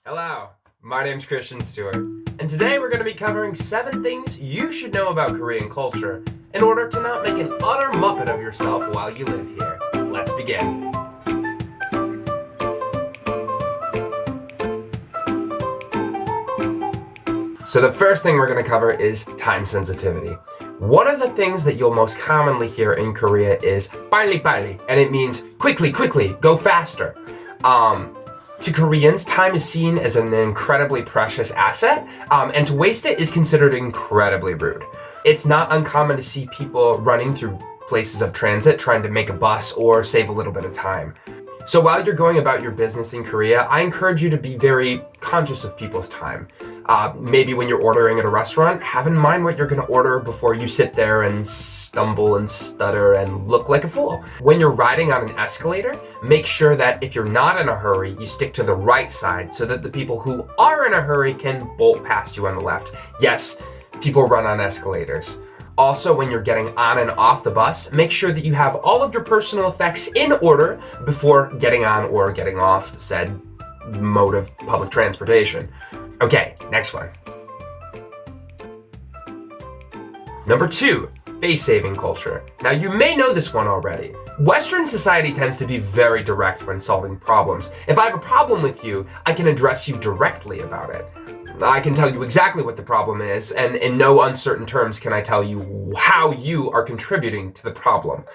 Hello, my name's Christian Stewart, and today we're going to be covering 7 things you should know about Korean culture in order to not make an utter muppet of yourself while you live here. Let's begin. So the first thing we're going to cover is time sensitivity. One of the things that you'll most commonly hear in Korea is 빨리 빨리, and it means quickly, quickly, go faster. To Koreans, time is seen as an incredibly precious asset, and to waste it is considered incredibly rude. It's not uncommon to see people running through places of transit trying to make a bus or save a little bit of time. So while you're going about your business in Korea, I encourage you to be very conscious of people's time. Maybe when you're ordering at a restaurant, have in mind what you're going to order before you sit there and stumble and stutter and look like a fool. When you're riding on an escalator, make sure that if you're not in a hurry, you stick to the right side so that the people who are in a hurry can bolt past you on the left. Yes, people run on escalators. Also, when you're getting on and off the bus, make sure that you have all of your personal effects in order before getting on or getting off said mode of public transportation. Okay, next one. Number 2, face-saving culture. Now, you may know this one already. Western society tends to be very direct when solving problems. If I have a problem with you, I can address you directly about it. I can tell you exactly what the problem is, and in no uncertain terms can I tell you how you are contributing to the problem.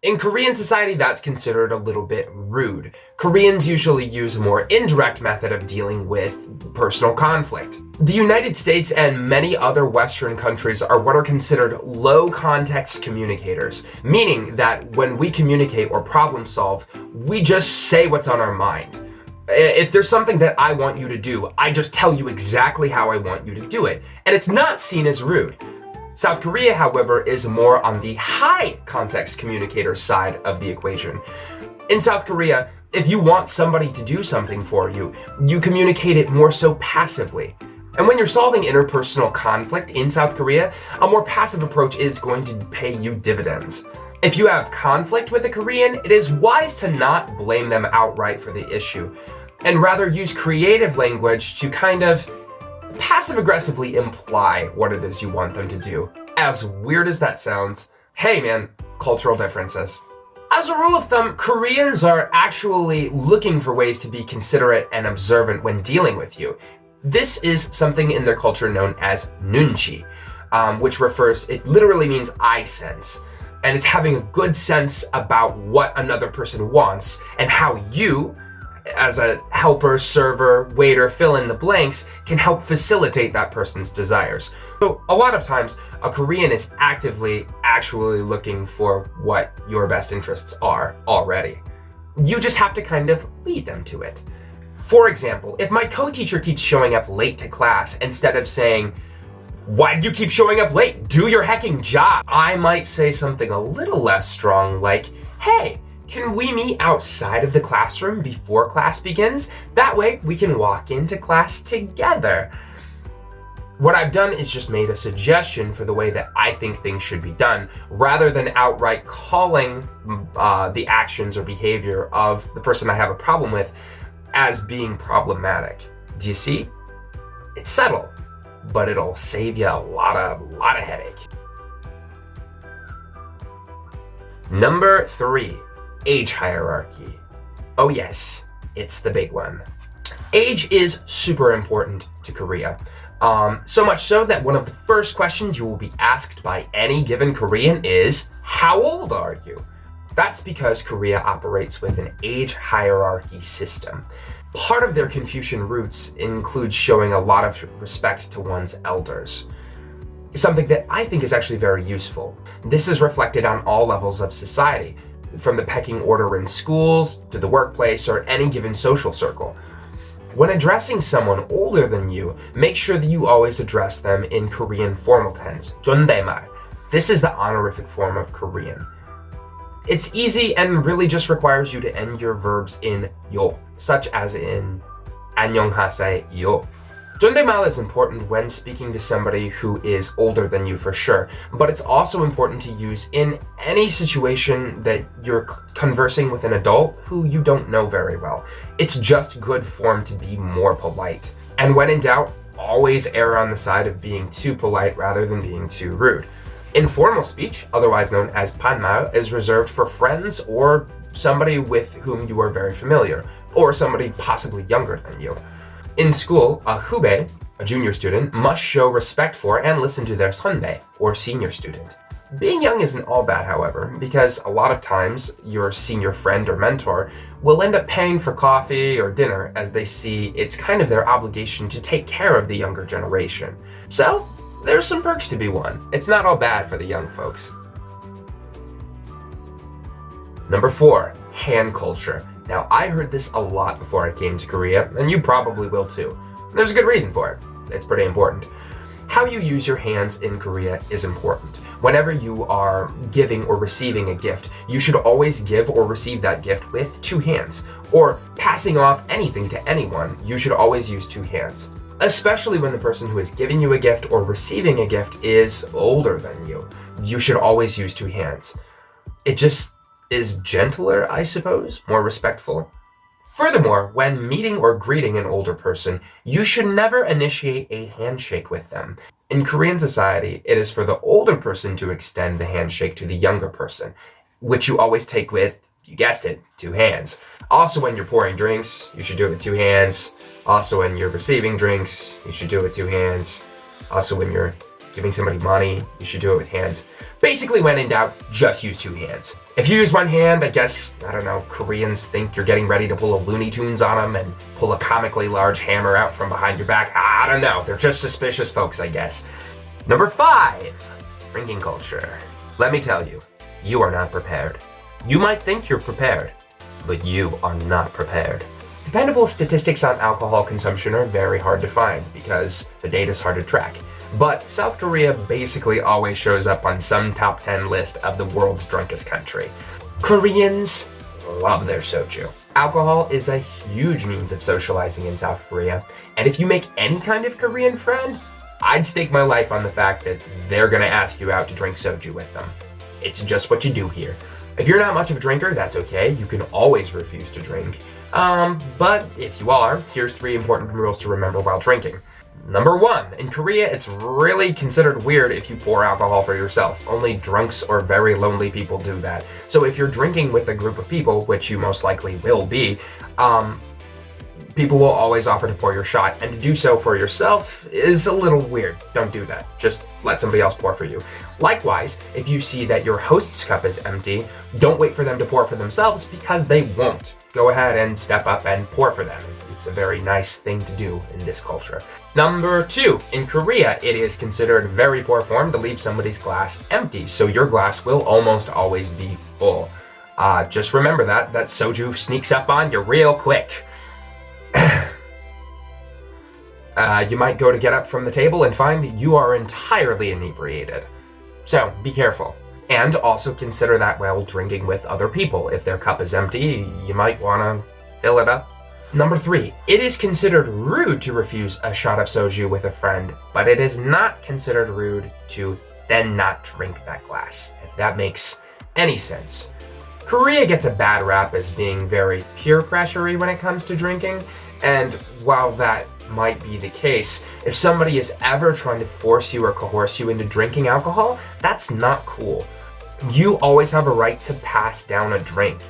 In Korean society, that's considered a little bit rude. Koreans usually use a more indirect method of dealing with personal conflict. The United States and many other Western countries are what are considered low-context communicators, meaning that when we communicate or problem solve, we just say what's on our mind. If there's something that I want you to do, I just tell you exactly how I want you to do it, and it's not seen as rude. South Korea, however, is more on the high context communicator side of the equation. In South Korea, if you want somebody to do something for you, you communicate it more so passively. And when you're solving interpersonal conflict in South Korea, a more passive approach is going to pay you dividends. If you have conflict with a Korean, it is wise to not blame them outright for the issue, and rather use creative language to kind of passive-aggressively imply what it is you want them to do. As weird as that sounds, hey man, cultural differences. As a rule of thumb, Koreans are actually looking for ways to be considerate and observant when dealing with you. This is something in their culture known as nunchi, which it literally means eye sense. And it's having a good sense about what another person wants and how you, as a helper, server, waiter, fill in the blanks, can help facilitate that person's desires. So a lot of times, a Korean is actually looking for what your best interests are already. You just have to kind of lead them to it. For example, if my co-teacher keeps showing up late to class, instead of saying, "Why do you keep showing up late? Do your hecking job," I might say something a little less strong like, "Hey, can we meet outside of the classroom before class begins? That way we can walk into class together." What I've done is just made a suggestion for the way that I think things should be done, rather than outright calling the actions or behavior of the person I have a problem with as being problematic. Do you see? It's subtle, but it'll save you a lot of headache. Number 3. Age hierarchy. Oh yes, it's the big one. Age is super important to Korea. So much so that one of the first questions you will be asked by any given Korean is, "How old are you?" That's because Korea operates with an age hierarchy system. Part of their Confucian roots includes showing a lot of respect to one's elders. Something that I think is actually very useful. This is reflected on all levels of society, from the pecking order in schools to the workplace or any given social circle. When addressing someone older than you, make sure that you always address them in Korean formal tense, 존댓말. This is the honorific form of Korean. It's easy and really just requires you to end your verbs in 요, such as in 안녕하세요. 존댓말 is important when speaking to somebody who is older than you for sure, but it's also important to use in any situation that you're conversing with an adult who you don't know very well. It's just good form to be more polite. And when in doubt, always err on the side of being too polite rather than being too rude. Informal speech, otherwise known as 반말, is reserved for friends or somebody with whom you are very familiar, or somebody possibly younger than you. In school, a 후배, a junior student, must show respect for and listen to their 선배, or senior student. Being young isn't all bad, however, because a lot of times your senior friend or mentor will end up paying for coffee or dinner as they see it's kind of their obligation to take care of the younger generation. So, there's some perks to be won. It's not all bad for the young folks. Number 4, hand culture. Now, I heard this a lot before I came to Korea, and you probably will too. There's a good reason for it. It's pretty important. How you use your hands in Korea is important. Whenever you are giving or receiving a gift, you should always give or receive that gift with 2 hands. Or passing off anything to anyone, you should always use 2 hands. Especially when the person who is giving you a gift or receiving a gift is older than you. You should always use 2 hands. It just is gentler, I suppose, more respectful. Furthermore, when meeting or greeting an older person, you should never initiate a handshake with them. In Korean society, it is for the older person to extend the handshake to the younger person, which you always take with, you guessed it, 2 hands. Also, when you're pouring drinks, you should do it with 2 hands. Also, when you're receiving drinks, you should do it with 2 hands. Also, when you're giving somebody money, you should do it with hands. Basically, when in doubt, just use 2 hands. If you use 1 hand, I guess, I don't know, Koreans think you're getting ready to pull a Looney Tunes on them and pull a comically large hammer out from behind your back. I don't know, they're just suspicious folks, I guess. Number 5, drinking culture. Let me tell you, you are not prepared. You might think you're prepared, but you are not prepared. Dependable statistics on alcohol consumption are very hard to find because the data is hard to track. But South Korea basically always shows up on some top 10 list of the world's drunkest country. Koreans love their soju. Alcohol is a huge means of socializing in South Korea, and if you make any kind of Korean friend, I'd stake my life on the fact that they're gonna ask you out to drink soju with them. It's just what you do here. If you're not much of a drinker, that's okay. You can always refuse to drink. But if you are, here's 3 important rules to remember while drinking. Number 1, in Korea, it's really considered weird if you pour alcohol for yourself. Only drunks or very lonely people do that. So if you're drinking with a group of people, which you most likely will be, people will always offer to pour your shot, and to do so for yourself is a little weird. Don't do that. Just let somebody else pour for you. Likewise, if you see that your host's cup is empty, don't wait for them to pour for themselves because they won't. Go ahead and step up and pour for them. It's a very nice thing to do in this culture. Number 2, in Korea, it is considered very poor form to leave somebody's glass empty, so your glass will almost always be full. Just remember that soju sneaks up on you real quick. You might go to get up from the table and find that you are entirely inebriated. So, be careful. And also consider that while drinking with other people. If their cup is empty, you might want to fill it up. Number 3, it is considered rude to refuse a shot of soju with a friend, but it is not considered rude to then not drink that glass, if that makes any sense. Korea gets a bad rap as being very peer pressure-y when it comes to drinking, and while that might be the case, if somebody is ever trying to force you or coerce you into drinking alcohol, that's not cool. You always have a right to pass down a drink.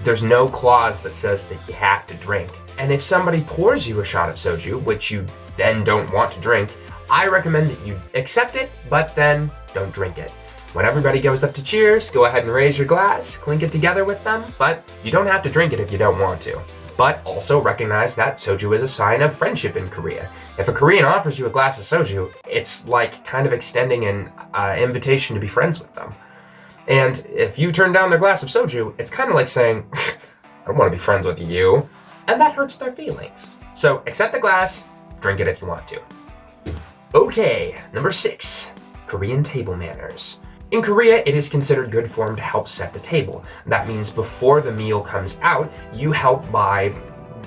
There's no clause that says that you have to drink. And if somebody pours you a shot of soju, which you then don't want to drink, I recommend that you accept it, but then don't drink it. When everybody goes up to cheers, go ahead and raise your glass, clink it together with them, but you don't have to drink it if you don't want to. But also recognize that soju is a sign of friendship in Korea. If a Korean offers you a glass of soju, it's like kind of extending an invitation to be friends with them. And if you turn down their glass of soju, it's kind of like saying, I don't want to be friends with you. And that hurts their feelings. So accept the glass, drink it if you want to. Okay, number 6, Korean table manners. In Korea, it is considered good form to help set the table. That means before the meal comes out, you help by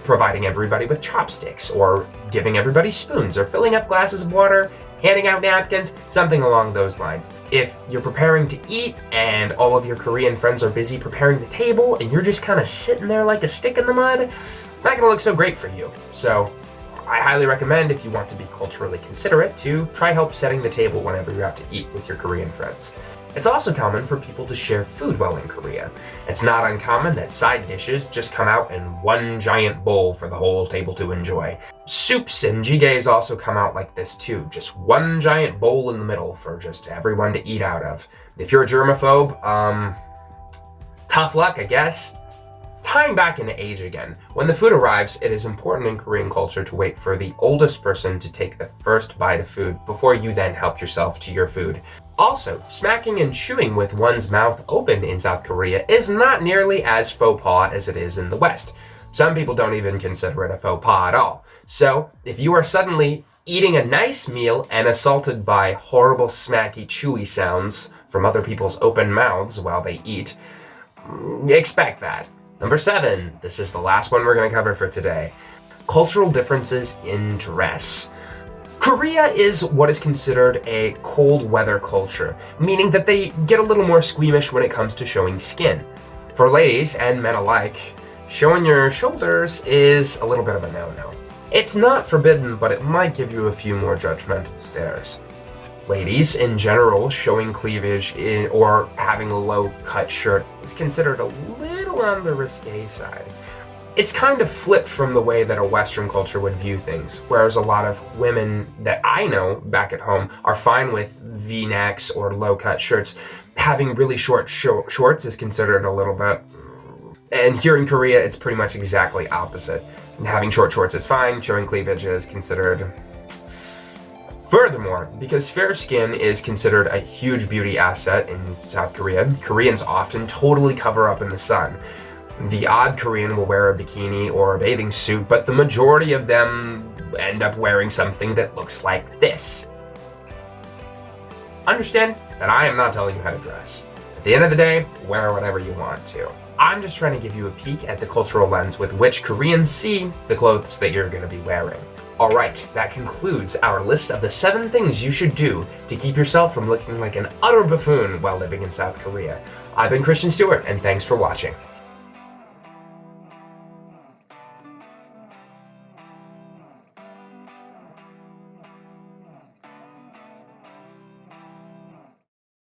providing everybody with chopsticks, or giving everybody spoons, or filling up glasses of water, handing out napkins, something along those lines. If you're preparing to eat and all of your Korean friends are busy preparing the table and you're just kind of sitting there like a stick in the mud, it's not going to look so great for you. So I highly recommend, if you want to be culturally considerate, to try help setting the table whenever you're out to eat with your Korean friends. It's also common for people to share food while in Korea. It's not uncommon that side dishes just come out in one giant bowl for the whole table to enjoy. Soups and jjigaes also come out like this too, just one giant bowl in the middle for just everyone to eat out of. If you're a germaphobe, tough luck, I guess. Tying back into age again, when the food arrives, it is important in Korean culture to wait for the oldest person to take the first bite of food before you then help yourself to your food. Also, smacking and chewing with one's mouth open in South Korea is not nearly as faux pas as it is in the West. Some people don't even consider it a faux pas at all. So, if you are suddenly eating a nice meal and assaulted by horrible smacky chewy sounds from other people's open mouths while they eat, expect that. Number 7, this is the last one we're going to cover for today. Cultural differences in dress. Korea is what is considered a cold weather culture, meaning that they get a little more squeamish when it comes to showing skin. For ladies and men alike, showing your shoulders is a little bit of a no-no. It's not forbidden, but it might give you a few more judgmental stares. Ladies, in general, showing cleavage or having a low-cut shirt is considered a little on the risque side. It's kind of flipped from the way that a Western culture would view things, whereas a lot of women that I know back at home are fine with V-necks or low-cut shirts. Having really short shorts is considered a little bit... And here in Korea, it's pretty much exactly opposite. Having short shorts is fine, showing cleavage is considered... Furthermore, because fair skin is considered a huge beauty asset in South Korea, Koreans often totally cover up in the sun. The odd Korean will wear a bikini or a bathing suit, but the majority of them end up wearing something that looks like this. Understand that I am not telling you how to dress. At the end of the day, wear whatever you want to. I'm just trying to give you a peek at the cultural lens with which Koreans see the clothes that you're going to be wearing. Alright, that concludes our list of the 7 things you should do to keep yourself from looking like an utter buffoon while living in South Korea. I've been Christian Stewart, and thanks for watching.